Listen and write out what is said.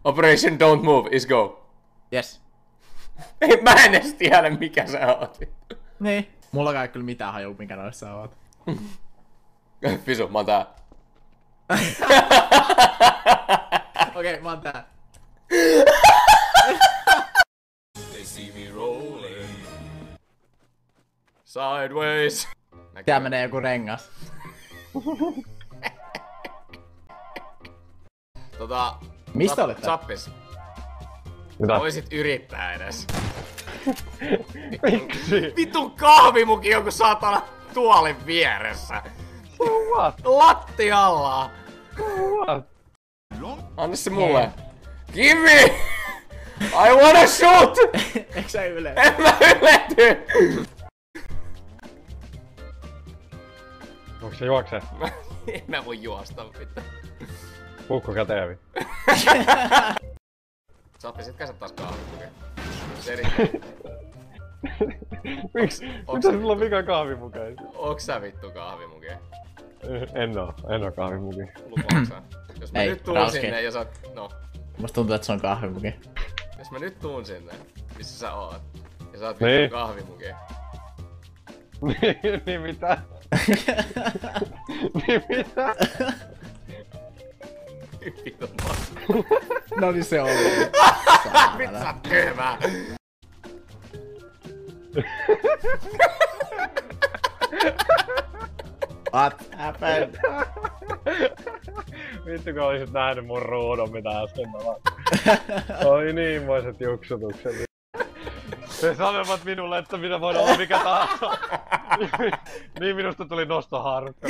Operation Don't Move is go. Yes. Ei, mä en edes tiedä mikä sä oot. Niin. Mulla ei kyllä mitään haju, mikä noissa oot. Fisu, mä oon tää. Okei, mä oon tää. They see me rolling sideways. Tää menee joku rengas. Mistä olet tää? Zappis. Mitä? Voisit yrittää edes. Miksi? Vitun kahvimuki joku saatana tuolin vieressä. What? Lattialla. What? Anna se mulle. Give me! I wanna shoot! Eikö sä yle? En mä ylety! Onko se juoksee? En mä voi juosta vittu. Puukko käteen vittu. Zappi, sit käsät taas kahvimuki. Selittää. Miksi? Mitä sulla on vika kahvimukein? Onks sä vittu kahvimuki? En oo kahvimuki. Lupaaksa? Jos mä Ei, nyt tuun rauski. sinne ja sä no. Musta tuntuu, että se on kahvimuki. Jos mä nyt tuun sinne, missä sä oot, ja sä oot Niin. vittu kahvimuki. Niin mitä? Niin mitä? Vittu maska. No niin se oli. Vittu sä oot tyhmää. What happened? Vittu kun olisit nähnyt mun ruudun mitä äsken mä vaan. Oi niinmoiset juksutukset. He sanoivat minulle, että minä voin olla mikä tahansa. Niin minusta tuli nostoharkka.